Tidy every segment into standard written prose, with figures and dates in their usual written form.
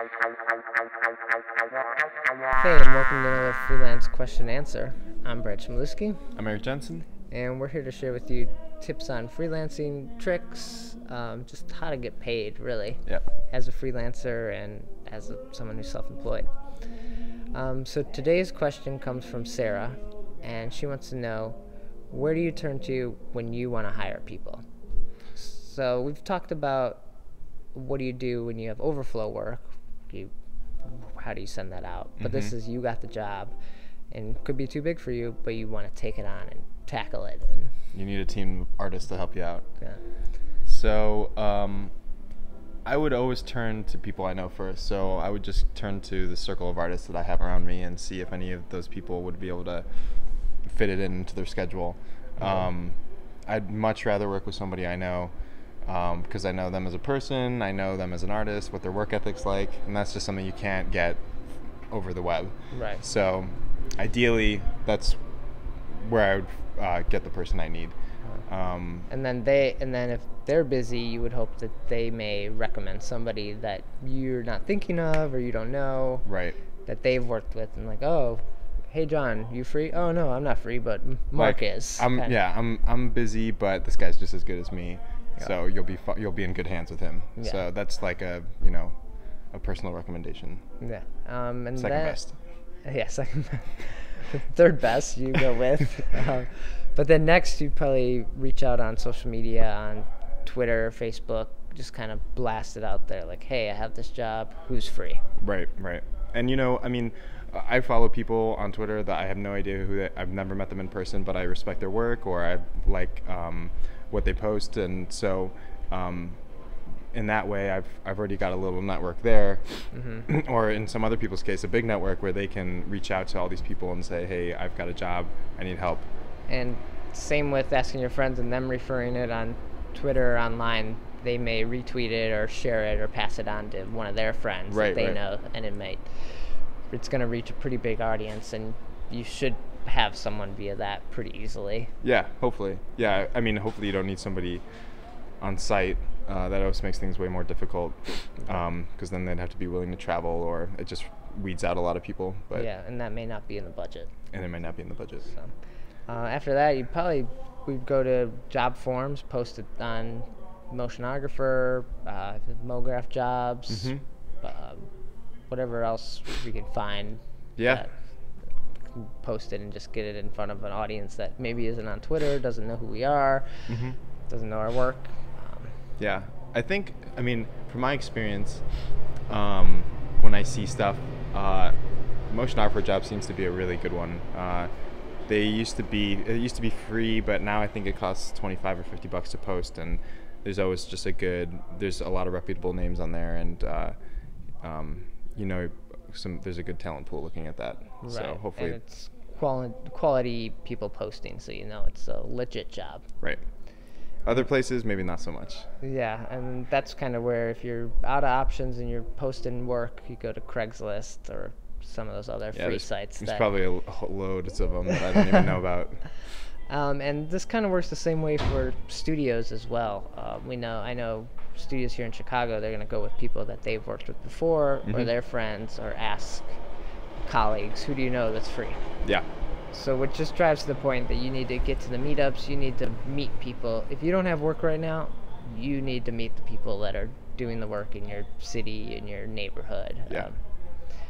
Hey, and welcome to another Freelance question and answer. I'm Brad Chmielewski. I'm Erik Jensen. And we're here to share with you tips on freelancing, tricks, just how to get paid, really, as a freelancer and as someone who's self-employed. So today's question comes from Sarah, and she wants to know, where do you turn to when you want to hire people? So we've talked about what do you do when you have overflow work, how do you send that out? But this is, you got the job and could be too big for you, but you want to take it on and tackle it. And you need a team of artists to help you out. Yeah. So I would always turn to people I know first. So I would just turn to the circle of artists that I have around me and see if any of those people would be able to fit it into their schedule. I'd much rather work with somebody I know, because I know them as a person, I know them as an artist, what their work ethic's like, and that's just something you can't get over the web. Right. So ideally, that's where I would get the person I need. And then if they're busy, you would hope that they may recommend somebody that you're not thinking of or you don't know. Right. That they've worked with, and like, oh, hey John, you free? Oh no, I'm not free, but Mark is. I'm busy, but this guy's just as good as me. Yeah. So you'll be in good hands with him. Yeah. So that's like a personal recommendation. Yeah. And second best. Yeah, second best. Third best you go with. But then next you'd probably reach out on social media, on Twitter, Facebook, just kind of blast it out there like, hey, I have this job, who's free? Right. And I follow people on Twitter that I have no idea I've never met them in person, but I respect their work, or I like what they post, and so in that way I've already got a little network there. Or in some other people's case, a big network where they can reach out to all these people and say, hey, I've got a job, I need help. And same with asking your friends and them referring it on Twitter or online. They may retweet it or share it or pass it on to one of their friends that they know, and it's going to reach a pretty big audience, and you should have someone via that pretty easily. Yeah, hopefully. Yeah, hopefully you don't need somebody on site. That always makes things way more difficult, because then they'd have to be willing to travel, or it just weeds out a lot of people. But yeah, and that may not be in the budget. So after that, we'd go to job forums, post it on Motionographer, MoGraph jobs, whatever else we can find. Yeah. Post it and just get it in front of an audience that maybe isn't on Twitter, doesn't know who we are, doesn't know our work. Yeah, I think, from my experience, when I see stuff, Motionographer job seems to be a really good one. It used to be free, but now I think it costs $25 or $50 to post, and there's always just there's a lot of reputable names on there, and there's a good talent pool looking at that. Right. So hopefully, and it's quality people posting, so it's a legit job. Right. Other places, maybe not so much. Yeah, and that's kind of where, if you're out of options and you're posting work, you go to Craigslist or some of those other free sites. There's probably loads of them that I don't even know about. And this kind of works the same way for studios as well. I know studios here in Chicago, they're going to go with people that they've worked with before, or their friends, or ask colleagues, who do you know that's free? Yeah. So which just drives to the point that you need to get to the meetups, you need to meet people. If you don't have work right now, you need to meet the people that are doing the work in your city, in your neighborhood. Yeah.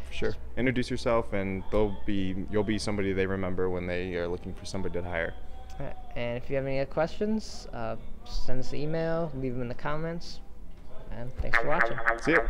For sure. Introduce yourself, and you'll be somebody they remember when they are looking for somebody to hire. And if you have any other questions, send us an email, leave them in the comments, and thanks for watching. See ya.